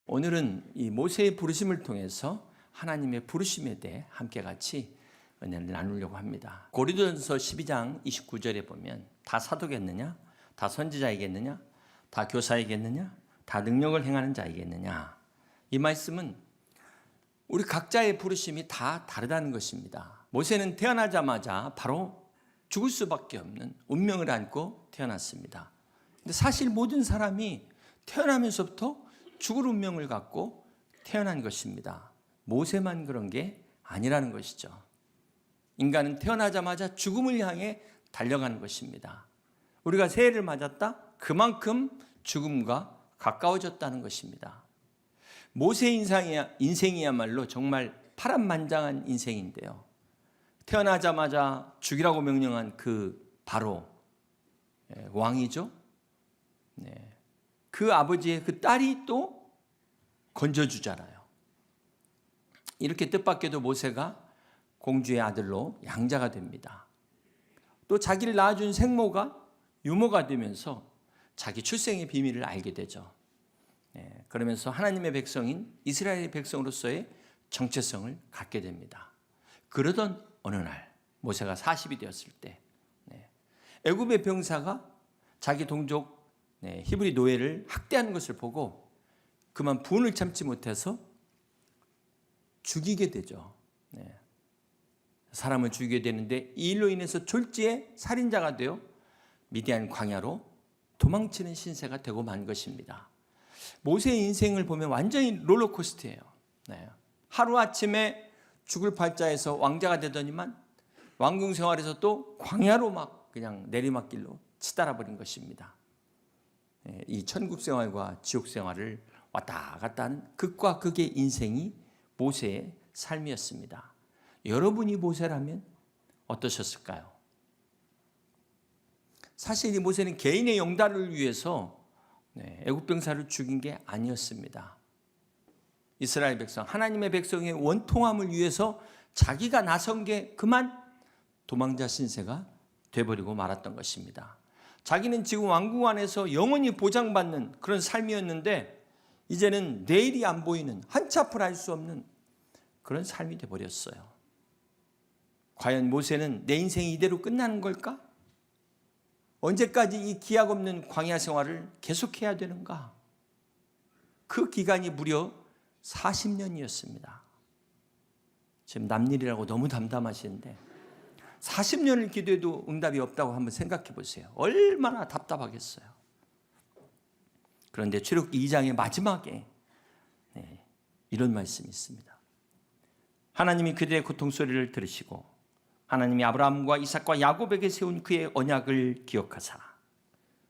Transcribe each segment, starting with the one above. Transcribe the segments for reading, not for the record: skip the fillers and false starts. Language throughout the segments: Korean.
오늘은 이 모세의 부르심을 통해서 하나님의 부르심에 대해 함께 같이 은혜를 나누려고 합니다. 고린도전서 12장 29절에 보면 다 사도겠느냐? 다 선지자이겠느냐? 다 교사이겠느냐? 다 능력을 행하는 자이겠느냐? 이 말씀은 우리 각자의 부르심이 다 다르다는 것입니다. 모세는 태어나자마자 바로 죽을 수밖에 없는 운명을 안고 태어났습니다. 근데 사실 모든 사람이 태어나면서부터 죽을 운명을 갖고 태어난 것입니다. 모세만 그런 게 아니라는 것이죠. 인간은 태어나자마자 죽음을 향해 달려가는 것입니다. 우리가 새해를 맞았다? 그만큼 죽음과 가까워졌다는 것입니다. 모세의 인생이야말로 정말 파란만장한 인생인데요. 태어나자마자 죽이라고 명령한 그 바로 왕이죠. 그 아버지의 그 딸이 또 건져주잖아요. 이렇게 뜻밖에도 모세가 공주의 아들로 양자가 됩니다. 또 자기를 낳아준 생모가 유모가 되면서 자기 출생의 비밀을 알게 되죠. 그러면서 하나님의 백성인 이스라엘의 백성으로서의 정체성을 갖게 됩니다. 그러던 어느 날 모세가 40이 되었을 때 애굽의 병사가 자기 동족 히브리 노예를 학대하는 것을 보고 그만 분을 참지 못해서 죽이게 되죠. 사람을 죽이게 되는데 이 일로 인해서 졸지에 살인자가 되어 미디안 광야로 도망치는 신세가 되고 만 것입니다. 모세의 인생을 보면 완전히 롤러코스터예요. 하루아침에 죽을 팔자에서 왕자가 되더니만 왕궁 생활에서 또 광야로 막 그냥 내리막길로 치달아 버린 것입니다. 이 천국 생활과 지옥 생활을 왔다 갔다 하는 극과 극의 인생이 모세의 삶이었습니다. 여러분이 모세라면 어떠셨을까요? 사실 이 모세는 개인의 영달을 위해서 애굽 병사를 죽인 게 아니었습니다. 이스라엘 백성, 하나님의 백성의 원통함을 위해서 자기가 나선 게 그만 도망자 신세가 돼버리고 말았던 것입니다. 자기는 지금 왕궁 안에서 영원히 보장받는 그런 삶이었는데 이제는 내일이 안 보이는 한치 앞을 알 수 없는 그런 삶이 돼버렸어요. 과연 모세는 내 인생이 이대로 끝나는 걸까? 언제까지 이 기약 없는 광야 생활을 계속해야 되는가? 그 기간이 무려 40년이었습니다. 지금 남일이라고 너무 담담하시는데 40년을 기도해도 응답이 없다고 한번 생각해 보세요. 얼마나 답답하겠어요. 그런데 출애굽기 2장의 마지막에 이런 말씀이 있습니다. 하나님이 그들의 고통 소리를 들으시고 하나님이 아브라함과 이삭과 야곱에게 세운 그의 언약을 기억하사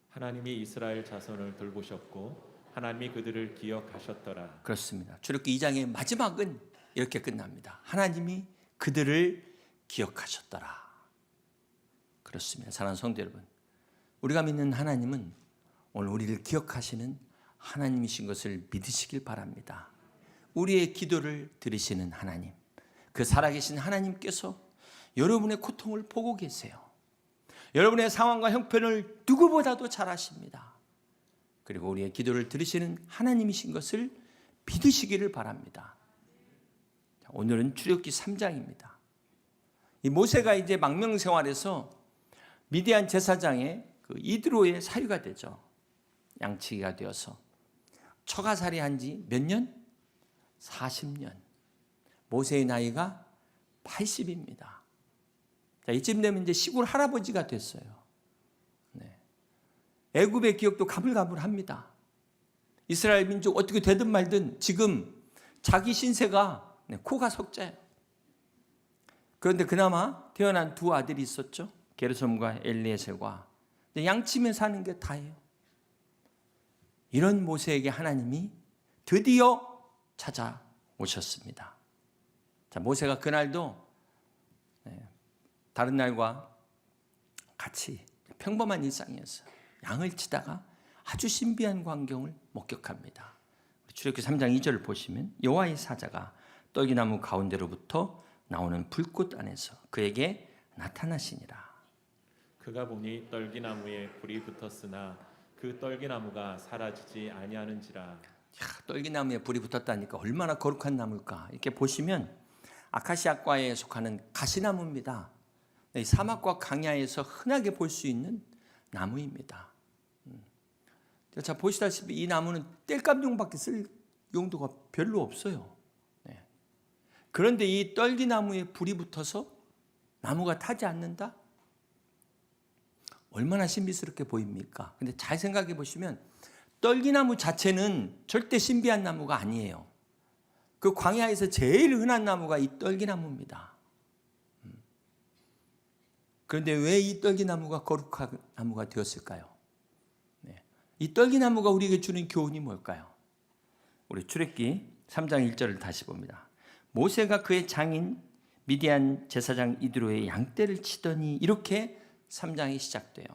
하나님이 이스라엘 자손을 돌보셨고 하나님이 그들을 기억하셨더라. 그렇습니다. 출애굽기 2장의 마지막은 이렇게 끝납니다. 하나님이 그들을 기억하셨더라. 그렇습니다. 사랑하는 성도 여러분, 우리가 믿는 하나님은 오늘 우리를 기억하시는 하나님이신 것을 믿으시길 바랍니다. 우리의 기도를 들으시는 하나님, 그 살아계신 하나님께서 여러분의 고통을 보고 계세요. 여러분의 상황과 형편을 누구보다도 잘 아십니다. 그리고 우리의 기도를 들으시는 하나님이신 것을 믿으시기를 바랍니다. 오늘은 출애굽기 3장입니다. 이 모세가 이제 망명 생활에서 미디안 제사장의 그 이드로의 사위가 되죠. 양치기가 되어서 처가살이 한 지 몇 년? 40년. 모세의 나이가 80입니다. 자, 이쯤 되면 이제 시골 할아버지가 됐어요. 애굽의 기억도 가물가물합니다. 이스라엘 민족 어떻게 되든 말든 지금 자기 신세가 코가 석자예요. 그런데 그나마 태어난 두 아들이 있었죠. 게르솜과 엘리에셀과 양치면 사는 게 다예요. 이런 모세에게 하나님이 드디어 찾아오셨습니다. 자, 모세가 그날도 다른 날과 같이 평범한 일상이었어요. 양을 치다가 아주 신비한 광경을 목격합니다. 출애굽기 3장 2절을 보시면 여호와의 사자가 떨기나무 가운데로부터 나오는 불꽃 안에서 그에게 나타나시니라. 그가 보니 떨기나무에 불이 붙었으나 그 떨기나무가 사라지지 아니하는지라. 떨기나무에 불이 붙었다니까 얼마나 거룩한 나무일까. 이렇게 보시면 아카시아과에 속하는 가시나무입니다. 사막과 강야에서 흔하게 볼 수 있는 나무입니다. 자, 보시다시피 이 나무는 땔감용밖에 쓸 용도가 별로 없어요. 네. 그런데 이 떨기나무에 불이 붙어서 나무가 타지 않는다? 얼마나 신비스럽게 보입니까? 근데 잘 생각해 보시면 떨기나무 자체는 절대 신비한 나무가 아니에요. 그 광야에서 제일 흔한 나무가 이 떨기나무입니다. 그런데 왜 이 떨기나무가 거룩한 나무가 되었을까요? 네. 이 떨기나무가 우리에게 주는 교훈이 뭘까요? 우리 출애굽기 3장 1절을 다시 봅니다. 모세가 그의 장인 미디안 제사장 이드로의 양떼를 치더니, 이렇게 3장이 시작돼요.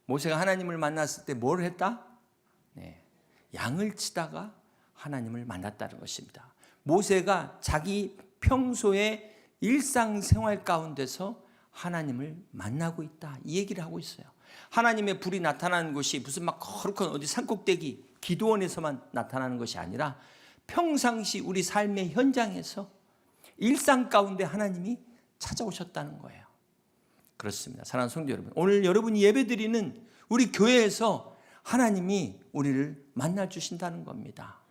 모세가 하나님을 만났을 때 뭘 했다? 네, 양을 치다가 하나님을 만났다는 것입니다. 모세가 자기 평소의 일상생활 가운데서 하나님을 만나고 있다, 이 얘기를 하고 있어요. 하나님의 불이 나타나는 것이 무슨 막 거룩한 어디 산꼭대기 기도원에서만 나타나는 것이 아니라 평상시 우리 삶의 현장에서 일상 가운데 하나님이 찾아오셨다는 거예요. 그렇습니다. 사랑하는 성도 여러분, 오늘 여러분이 예배드리는 우리 교회에서 하나님이 우리를 만나 주신다는 겁니다.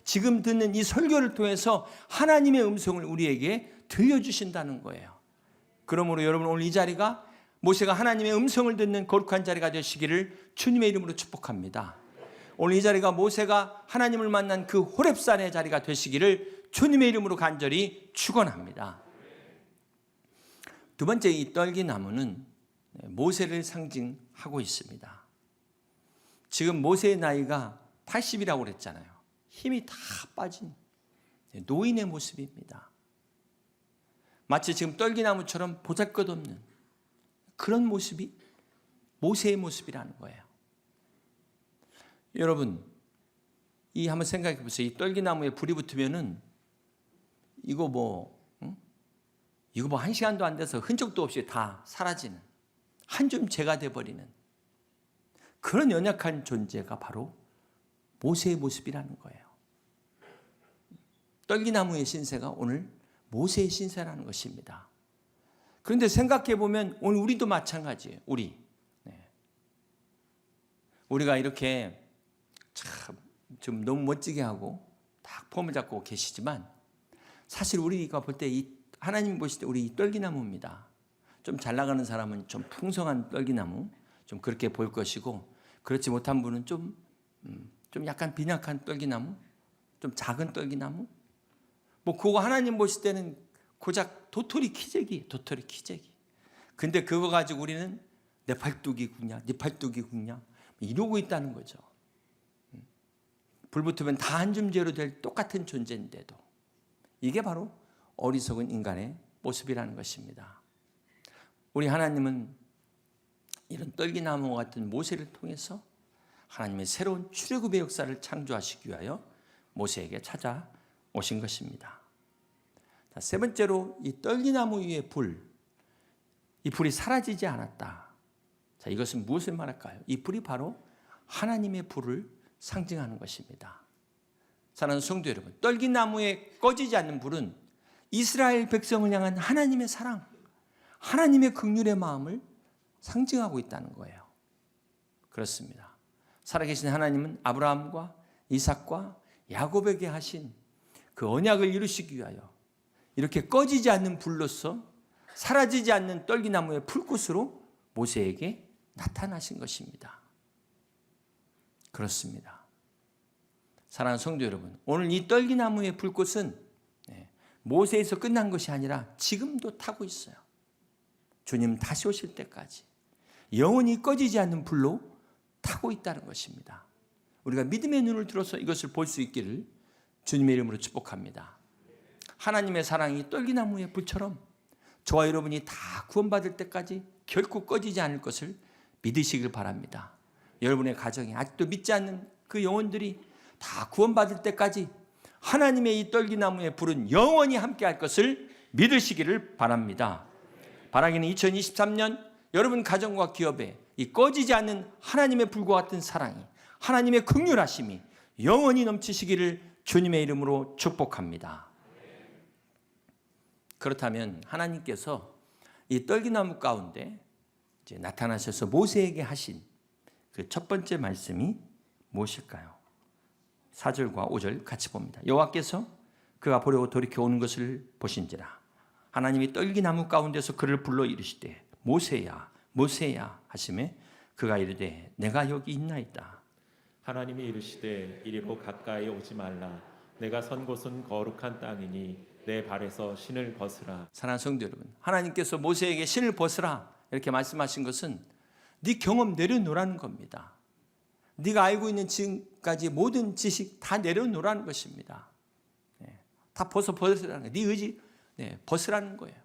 지금 듣는 이 설교를 통해서 하나님의 음성을 우리에게 들려주신다는 거예요. 그러므로 여러분, 오늘 이 자리가 모세가 하나님의 음성을 듣는 거룩한 자리가 되시기를 주님의 이름으로 축복합니다. 오늘 이 자리가 모세가 하나님을 만난 그 호렙산의 자리가 되시기를 주님의 이름으로 간절히 축원합니다. 두 번째, 이 떨기나무는 모세를 상징하고 있습니다. 지금 모세의 나이가 80이라고 그랬잖아요. 힘이 다 빠진 노인의 모습입니다. 마치 지금 떨기나무처럼 보잘것없는 그런 모습이 모세의 모습이라는 거예요. 여러분, 이 한번 생각해 보세요. 이 떨기나무에 불이 붙으면은 이거 뭐 한 시간도 안 돼서 흔적도 없이 다 사라지는, 한 줌 재가 돼버리는 그런 연약한 존재가 바로 모세의 모습이라는 거예요. 떨기나무의 신세가 오늘 모세의 신세라는 것입니다. 그런데 생각해 보면 오늘 우리도 마찬가지예요. 우리가 이렇게 참 좀 너무 멋지게 하고 딱 폼을 잡고 계시지만, 사실 우리가 볼 때 이 하나님 보실 때 우리 이 떨기나무입니다. 좀 잘 나가는 사람은 좀 풍성한 떨기나무, 좀 그렇게 보일 것이고, 그렇지 못한 분은 좀 약간 빈약한 떨기나무, 좀 작은 떨기나무. 뭐 그거 하나님 보실 때는 고작 도토리 키재기. 근데 그거 가지고 우리는 내 팔뚝이 굵냐, 네 팔뚝이 굵냐 이러고 있다는 거죠. 불 붙으면 다 한 줌재로 될 똑같은 존재인데도 이게 바로 어리석은 인간의 모습이라는 것입니다. 우리 하나님은 이런 떨기나무 같은 모세를 통해서 하나님의 새로운 출애굽의 역사를 창조하시기 위하여 모세에게 찾아오신 것입니다. 자, 세 번째로 이 떨기나무 위의 불, 이 불이 사라지지 않았다. 자, 이것은 무엇을 말할까요? 이 불이 바로 하나님의 불을 상징하는 것입니다. 사랑하는 성도 여러분, 떨기나무에 꺼지지 않는 불은 이스라엘 백성을 향한 하나님의 사랑, 하나님의 긍휼의 마음을 상징하고 있다는 거예요. 그렇습니다. 살아계신 하나님은 아브라함과 이삭과 야곱에게 하신 그 언약을 이루시기 위하여 이렇게 꺼지지 않는 불로서 사라지지 않는 떨기나무의 풀꽃으로 모세에게 나타나신 것입니다. 그렇습니다. 사랑하는 성도 여러분, 오늘 이 떨기나무의 불꽃은 모세에서 끝난 것이 아니라 지금도 타고 있어요. 주님 다시 오실 때까지 영원히 꺼지지 않는 불로 타고 있다는 것입니다. 우리가 믿음의 눈을 들어서 이것을 볼 수 있기를 주님의 이름으로 축복합니다. 하나님의 사랑이 떨기나무의 불처럼 저와 여러분이 다 구원받을 때까지 결코 꺼지지 않을 것을 믿으시길 바랍니다. 여러분의 가정에 아직도 믿지 않는 그 영혼들이 다 구원받을 때까지 하나님의 이 떨기나무의 불은 영원히 함께할 것을 믿으시기를 바랍니다. 바라기는 2023년 여러분 가정과 기업에 이 꺼지지 않는 하나님의 불과 같은 사랑이, 하나님의 긍휼하심이 영원히 넘치시기를 주님의 이름으로 축복합니다. 그렇다면 하나님께서 이 떨기나무 가운데 이제 나타나셔서 모세에게 하신 그 첫 번째 말씀이 무엇일까요? 4절과 5절 같이 봅니다. 여호와께서 그가 보려고 돌이켜 오는 것을 보신지라 하나님이 떨기나무 가운데서 그를 불러 이르시되 모세야 모세야 하시매 그가 이르되 내가 여기 있나이다. 하나님이 이르시되 이리로 가까이 오지 말라. 내가 선 곳은 거룩한 땅이니 내 발에서 신을 벗으라. 사랑하는 성도 여러분, 하나님께서 모세에게 신을 벗으라 이렇게 말씀하신 것은 네 경험 내려놓으라는 겁니다. 네가 알고 있는 지금까지 모든 지식 다 내려놓으라는 것입니다. 다 벗으라는 거예요. 네 의지 벗으라는 거예요.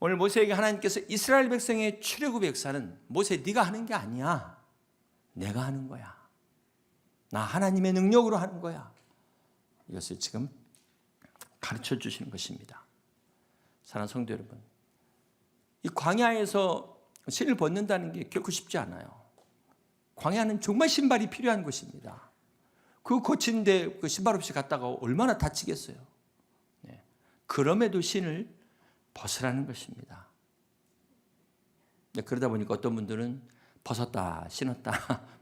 오늘 모세에게 하나님께서 이스라엘 백성의 출애굽 역사는 모세 네가 하는 게 아니야. 내가 하는 거야. 나 하나님의 능력으로 하는 거야. 이것을 지금 가르쳐 주시는 것입니다. 사랑하는 성도 여러분, 이 광야에서 신을 벗는다는 게 결코 쉽지 않아요. 광야는 정말 신발이 필요한 곳입니다. 그 거친데 그 신발 없이 갔다가 얼마나 다치겠어요. 그럼에도 신을 벗으라는 것입니다. 그러다 보니까 어떤 분들은 벗었다 신었다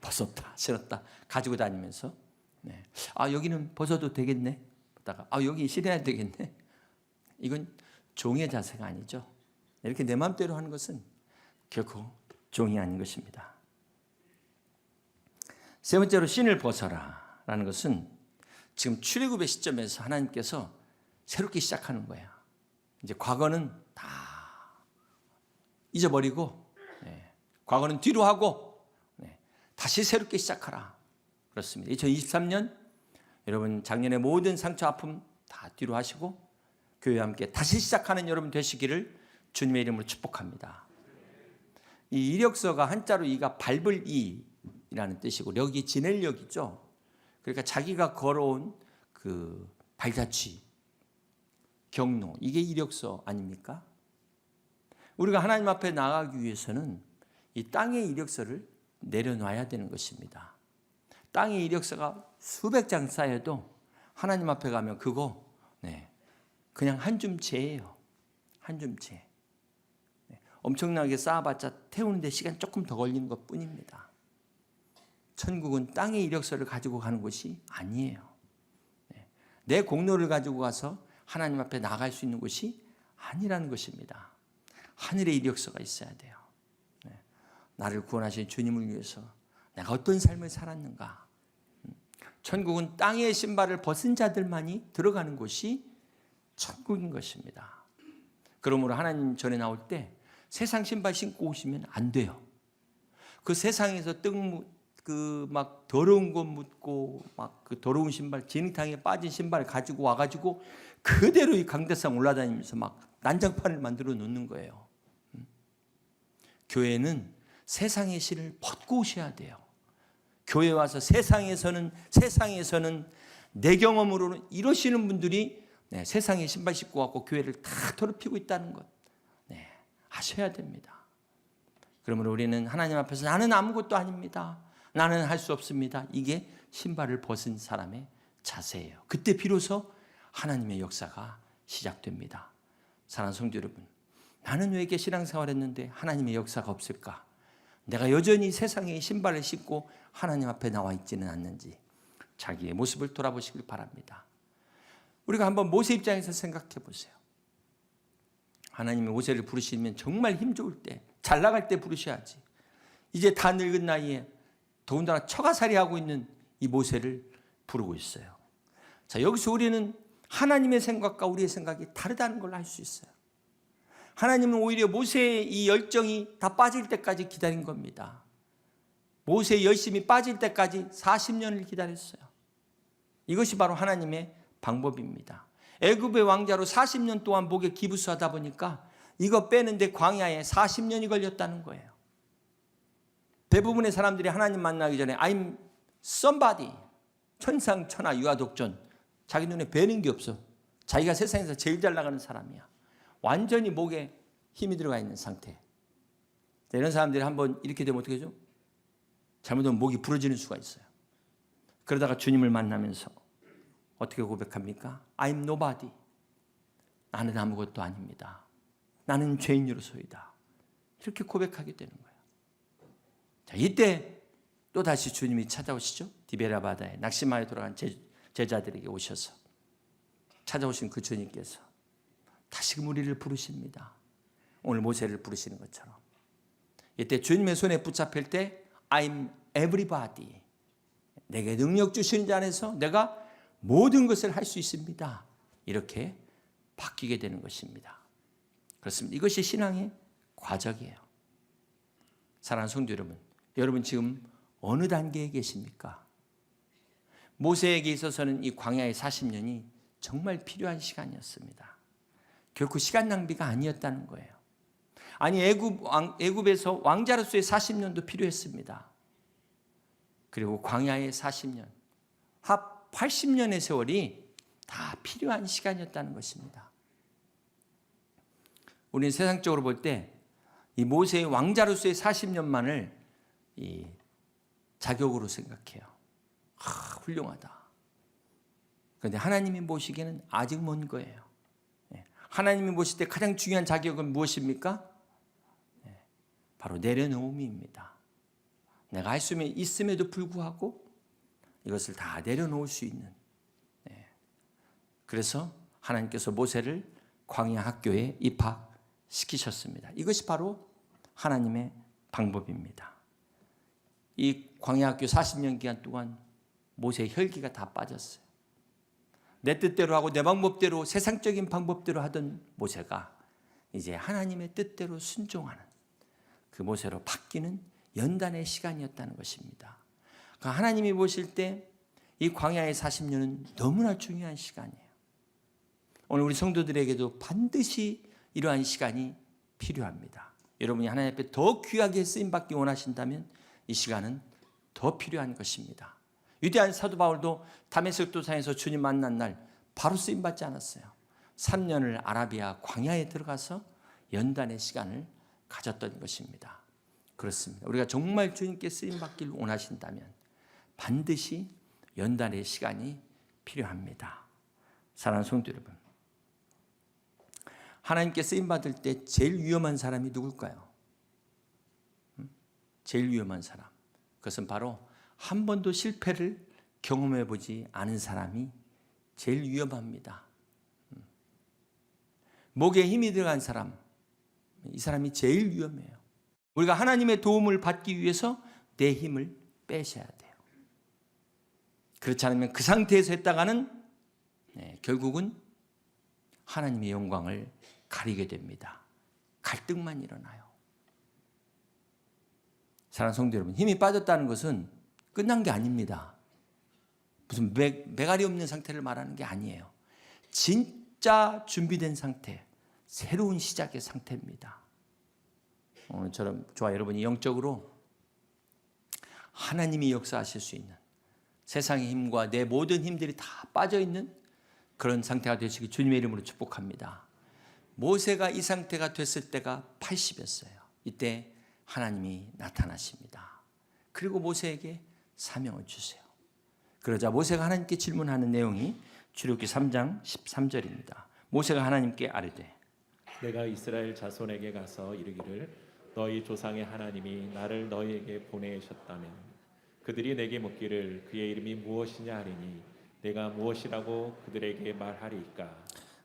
벗었다 신었다 가지고 다니면서 여기는 벗어도 되겠네 하다가 여기 신어야 되겠네. 이건 종의 자세가 아니죠. 이렇게 내 마음대로 하는 것은 결코 종이 아닌 것입니다. 세 번째로 신을 벗어라 라는 것은 지금 출애굽의 시점에서 하나님께서 새롭게 시작하는 거예요. 이제 과거는 다 잊어버리고 과거는 뒤로 하고 다시 새롭게 시작하라. 그렇습니다. 2023년 여러분 작년의 모든 상처 아픔 다 뒤로 하시고 교회와 함께 다시 시작하는 여러분 되시기를 주님의 이름으로 축복합니다. 이 이력서가 한자로 이가 밟을 이라는 뜻이고 력이 지낼 력이죠. 그러니까 자기가 걸어온 그 발자취, 경로 이게 이력서 아닙니까? 우리가 하나님 앞에 나가기 위해서는 이 땅의 이력서를 내려놔야 되는 것입니다. 땅의 이력서가 수백 장 쌓여도 하나님 앞에 가면 그거 그냥 한 줌째예요. 한 줌째. 엄청나게 쌓아봤자 태우는데 시간 조금 더 걸리는 것뿐입니다. 천국은 땅의 이력서를 가지고 가는 곳이 아니에요. 내 공로를 가지고 가서 하나님 앞에 나갈 수 있는 곳이 아니라는 것입니다. 하늘의 이력서가 있어야 돼요. 나를 구원하신 주님을 위해서 내가 어떤 삶을 살았는가. 천국은 땅의 신발을 벗은 자들만이 들어가는 곳이 천국인 것입니다. 그러므로 하나님 전에 나올 때 세상 신발 신고 오시면 안 돼요. 그 세상에서 막 더러운 것 묻고 막 그 더러운 신발, 진흙탕에 빠진 신발을 가지고 와가지고 그대로 이 강대상 올라다니면서 막 난장판을 만들어 놓는 거예요. 교회는 세상의 신을 벗고 오셔야 돼요. 교회 와서 세상에서는 내 경험으로는 이러시는 분들이 세상에 신발 신고 왔고 교회를 다 더럽히고 있다는 것 아셔야 됩니다. 그러므로 우리는 하나님 앞에서 나는 아무것도 아닙니다. 나는 할 수 없습니다. 이게 신발을 벗은 사람의 자세예요. 그때 비로소 하나님의 역사가 시작됩니다. 사랑하는 성도 여러분, 나는 왜 이렇게 신앙생활했는데 하나님의 역사가 없을까? 내가 여전히 세상의 신발을 신고 하나님 앞에 나와 있지는 않는지 자기의 모습을 돌아보시길 바랍니다. 우리가 한번 모세 입장에서 생각해 보세요. 하나님이 모세를 부르시면 정말 힘 좋을 때, 잘 나갈 때 부르셔야지. 이제 다 늙은 나이에 더군다나 처가살이하고 있는 이 모세를 부르고 있어요. 자, 여기서 우리는 하나님의 생각과 우리의 생각이 다르다는 걸 알 수 있어요. 하나님은 오히려 모세의 이 열정이 다 빠질 때까지 기다린 겁니다. 모세의 열심이 빠질 때까지 40년을 기다렸어요. 이것이 바로 하나님의 방법입니다. 애굽의 왕자로 40년 동안 목에 기부수하다 보니까 이거 빼는데 광야에 40년이 걸렸다는 거예요. 대부분의 사람들이 하나님 만나기 전에 I'm somebody, 천상천하 유아독존, 자기 눈에 뵈는 게 없어. 자기가 세상에서 제일 잘 나가는 사람이야. 완전히 목에 힘이 들어가 있는 상태. 이런 사람들이 한번 이렇게 되면 어떻게 하죠? 잘못하면 목이 부러지는 수가 있어요. 그러다가 주님을 만나면서 어떻게 고백합니까? I'm nobody. 나는 아무것도 아닙니다. 나는 죄인으로소이다. 이렇게 고백하게 되는 거예요. 자, 이때 또 다시 주님이 찾아오시죠. 디베라 바다에 낙심하여 돌아간 제자들에게 오셔서 찾아오신 그 주님께서 다시금 우리를 부르십니다. 오늘 모세를 부르시는 것처럼. 이때 주님의 손에 붙잡힐 때 I'm everybody. 내게 능력 주시는 자 안에서 내가 모든 것을 할 수 있습니다. 이렇게 바뀌게 되는 것입니다. 그렇습니다. 이것이 신앙의 과정이에요. 사랑하는 성도 여러분, 여러분 지금 어느 단계에 계십니까? 모세에게 있어서는 이 광야의 40년이 정말 필요한 시간이었습니다. 결코 시간 낭비가 아니었다는 거예요. 아니 애굽에서 왕자로서의 40년도 필요했습니다. 그리고 광야의 40년, 합 80년의 세월이 다 필요한 시간이었다는 것입니다. 우리는 세상적으로 볼 때 이 모세의 왕자로서의 40년만을 이 자격으로 생각해요. 훌륭하다. 그런데 하나님이 보시기에는 아직 먼 거예요. 하나님이 보실 때 가장 중요한 자격은 무엇입니까? 바로 내려놓음입니다. 내가 할 수 있음에도 불구하고 이것을 다 내려놓을 수 있는. 그래서 하나님께서 모세를 광야 학교에 입학시키셨습니다. 이것이 바로 하나님의 방법입니다. 이 광야 학교 40년 기간 동안 모세의 혈기가 다 빠졌어요. 내 뜻대로 하고 내 방법대로 세상적인 방법대로 하던 모세가 이제 하나님의 뜻대로 순종하는 그 모세로 바뀌는 연단의 시간이었다는 것입니다. 그러니까 하나님이 보실 때 이 광야의 40년은 너무나 중요한 시간이에요. 오늘 우리 성도들에게도 반드시 이러한 시간이 필요합니다. 여러분이 하나님 앞에 더 귀하게 쓰임받기 원하신다면 이 시간은 더 필요한 것입니다. 위대한 사도 바울도 다메섹 도상에서 주님 만난 날 바로 쓰임받지 않았어요. 3년을 아라비아 광야에 들어가서 연단의 시간을 가졌던 것입니다. 그렇습니다. 우리가 정말 주님께 쓰임받기를 원하신다면 반드시 연단의 시간이 필요합니다. 사랑하는 성도 여러분, 하나님께 쓰임받을 때 제일 위험한 사람이 누굴까요? 제일 위험한 사람, 그것은 바로 한 번도 실패를 경험해 보지 않은 사람이 제일 위험합니다. 목에 힘이 들어간 사람, 이 사람이 제일 위험해요. 우리가 하나님의 도움을 받기 위해서 내 힘을 빼셔야 돼요. 그렇지 않으면 그 상태에서 했다가는 결국은 하나님의 영광을 가리게 됩니다. 갈등만 일어나요. 사랑하는 성도 여러분, 힘이 빠졌다는 것은 끝난 게 아닙니다. 무슨 매갈이 없는 상태를 말하는 게 아니에요. 진짜 준비된 상태, 새로운 시작의 상태입니다. 오늘처럼 저와 여러분이 영적으로 하나님이 역사하실 수 있는, 세상의 힘과 내 모든 힘들이 다 빠져있는 그런 상태가 되시기 주님의 이름으로 축복합니다. 모세가 이 상태가 됐을 때가 80이었어요. 이때 하나님이 나타나십니다. 그리고 모세에게 사명을 주세요. 그러자 모세가 하나님께 질문하는 내용이 출애굽기 3장 13절입니다. 모세가 하나님께 아뢰되 내가 이스라엘 자손에게 가서 이르기를 너희 조상의 하나님이 나를 너희에게 보내셨다면 그들이 내게 묻기를 그의 이름이 무엇이냐 하리니 내가 무엇이라고 그들에게 말하리이까.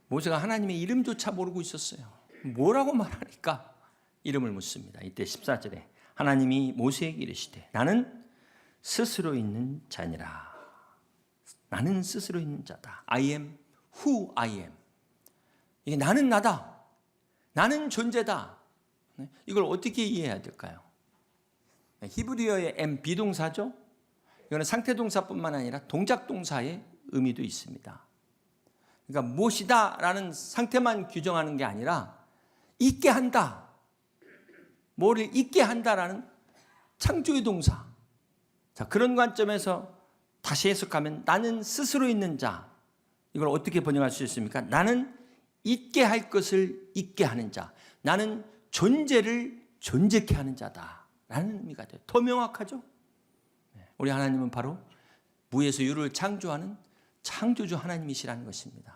모세가 하나님의 이름조차 모르고 있었어요. 뭐라고 말하니까 이름을 묻습니다. 이때 14절에 하나님이 모세에게 이르시되 나는 스스로 있는 자니라. 나는 스스로 있는 자다. I am who I am. 이게 나는 나다. 나는 존재다. 이걸 어떻게 이해해야 될까요? 히브리어의 am 비동사죠. 이거는 상태동사뿐만 아니라 동작동사의 의미도 있습니다. 그러니까 무엇이다라는 상태만 규정하는 게 아니라 있게 한다. 뭐를 있게 한다라는 창조의 동사. 자, 그런 관점에서 다시 해석하면 나는 스스로 있는 자. 이걸 어떻게 번역할 수 있습니까? 나는 있게 할 것을 있게 하는 자. 나는 존재를 존재케 하는 자다. 라는 의미가 돼요. 더 명확하죠? 우리 하나님은 바로 무에서 유를 창조하는 창조주 하나님이시라는 것입니다.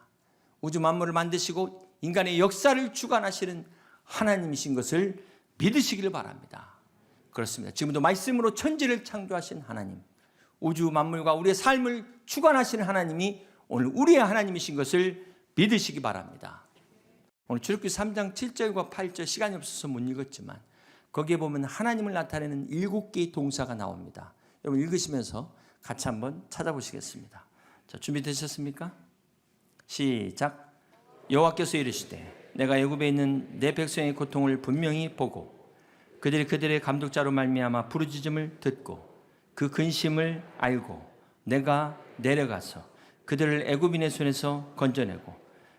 우주 만물을 만드시고 인간의 역사를 주관하시는 하나님이신 것을 믿으시기를 바랍니다. 그렇습니다. 지금도 말씀으로 천지를 창조하신 하나님, 우주 만물과 우리의 삶을 주관하시는 하나님이 오늘 우리의 하나님이신 것을 믿으시기 바랍니다. 오늘 출애굽기 3장 7절과 8절 시간이 없어서 못 읽었지만 거기에 보면 하나님을 나타내는 7개의 동사가 나옵니다. 여러분 읽으시면서 같이 한번 찾아보시겠습니다. 자, 준비되셨습니까? 시작. 여호와께서 이르시되 내가 애굽에 있는 내 백성의 고통을 분명히 보고 그들이 그들의 감독자로 말미암아 부르짖음을 듣고 그 근심을 알고 내가 내려가서 그들을 애굽인의 손에서 건져내고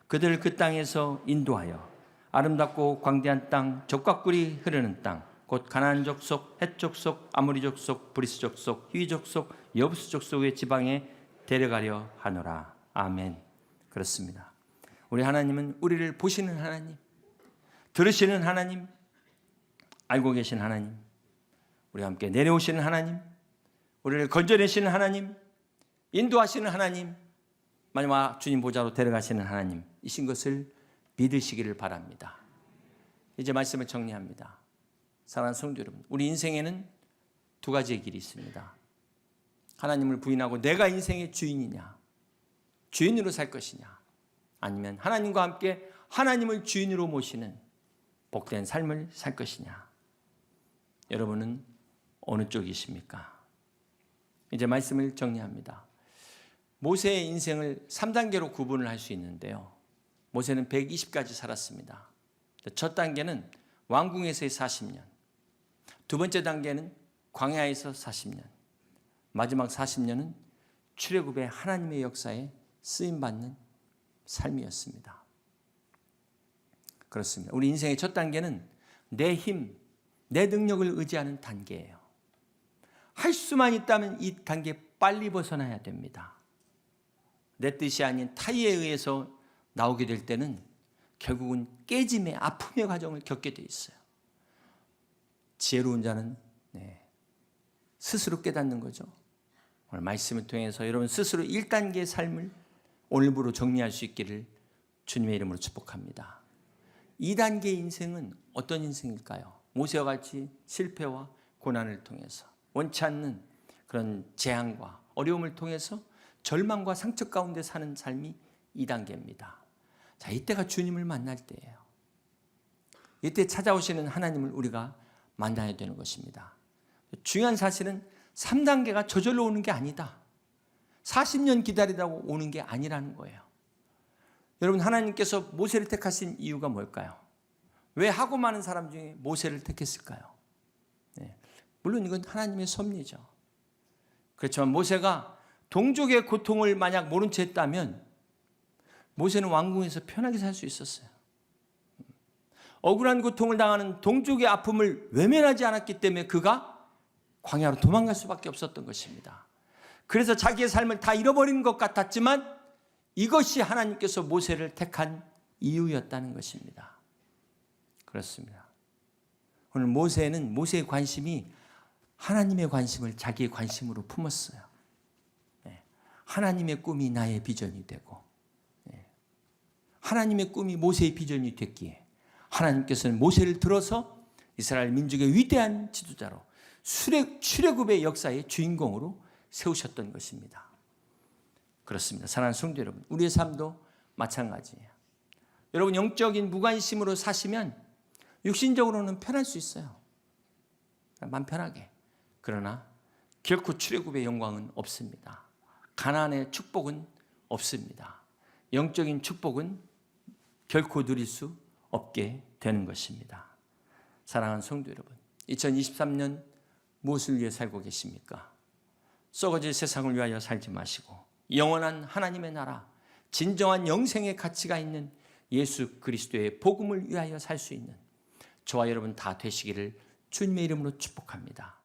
그들을 그 땅에서 인도하여 아름답고 광대한 땅, 젖과 꿀이 흐르는 땅, 곧 가나안 족속, 헷 족속, 아모리 족속, 브리스 족속, 히위 족속, 여부스 족속의 지방에 데려가려 하노라. 아멘. 그렇습니다. 우리 하나님은 우리를 보시는 하나님, 들으시는 하나님, 알고 계신 하나님, 우리와 함께 내려오시는 하나님, 우리를 건져내시는 하나님, 인도하시는 하나님, 마지막 주님 보좌로 데려가시는 하나님이신 것을 믿으시기를 바랍니다. 이제 말씀을 정리합니다. 사랑하는 성도 여러분, 우리 인생에는 두 가지의 길이 있습니다. 하나님을 부인하고 내가 인생의 주인이냐, 주인으로 살 것이냐, 아니면 하나님과 함께 하나님을 주인으로 모시는 복된 삶을 살 것이냐. 여러분은 어느 쪽이십니까? 이제 말씀을 정리합니다. 모세의 인생을 3단계로 구분을 할 수 있는데요. 모세는 120까지 살았습니다. 첫 단계는 왕궁에서의 40년, 두 번째 단계는 광야에서 40년, 마지막 40년은 출애굽의 하나님의 역사에 쓰임받는 삶이었습니다. 그렇습니다. 우리 인생의 첫 단계는 내 힘, 내 능력을 의지하는 단계예요. 할 수만 있다면 이 단계 빨리 벗어나야 됩니다. 내 뜻이 아닌 타의에 의해서 나오게 될 때는 결국은 깨짐의 아픔의 과정을 겪게 돼 있어요. 지혜로운 자는 스스로 깨닫는 거죠. 오늘 말씀을 통해서 여러분 스스로 1단계의 삶을 오늘부로 정리할 수 있기를 주님의 이름으로 축복합니다. 2단계의 인생은 어떤 인생일까요? 모세와 같이 실패와 고난을 통해서 원치 않는 그런 재앙과 어려움을 통해서 절망과 상처 가운데 사는 삶이 2단계입니다. 자, 이때가 주님을 만날 때예요. 이때 찾아오시는 하나님을 우리가 만나야 되는 것입니다. 중요한 사실은 3단계가 저절로 오는 게 아니다. 40년 기다리다고 오는 게 아니라는 거예요. 여러분, 하나님께서 모세를 택하신 이유가 뭘까요? 왜 하고 많은 사람 중에 모세를 택했을까요? 물론 이건 하나님의 섭리죠. 그렇지만 모세가 동족의 고통을 만약 모른 채 했다면 모세는 왕궁에서 편하게 살 수 있었어요. 억울한 고통을 당하는 동족의 아픔을 외면하지 않았기 때문에 그가 광야로 도망갈 수밖에 없었던 것입니다. 그래서 자기의 삶을 다 잃어버린 것 같았지만 이것이 하나님께서 모세를 택한 이유였다는 것입니다. 그렇습니다. 오늘 모세는 모세의 관심이 하나님의 관심을 자기의 관심으로 품었어요. 하나님의 꿈이 나의 비전이 되고 하나님의 꿈이 모세의 비전이 됐기에 하나님께서는 모세를 들어서 이스라엘 민족의 위대한 지도자로 출애굽의 역사의 주인공으로 세우셨던 것입니다. 그렇습니다. 사랑하는 성도 여러분, 우리의 삶도 마찬가지예요. 여러분, 영적인 무관심으로 사시면 육신적으로는 편할 수 있어요. 마음 편하게. 그러나 결코 출애굽의 영광은 없습니다. 가나안의 축복은 없습니다. 영적인 축복은 결코 누릴 수 없게 되는 것입니다. 사랑하는 성도 여러분, 2023년 무엇을 위해 살고 계십니까? 썩어질 세상을 위하여 살지 마시고 영원한 하나님의 나라, 진정한 영생의 가치가 있는 예수 그리스도의 복음을 위하여 살 수 있는 저와 여러분 다 되시기를 주님의 이름으로 축복합니다.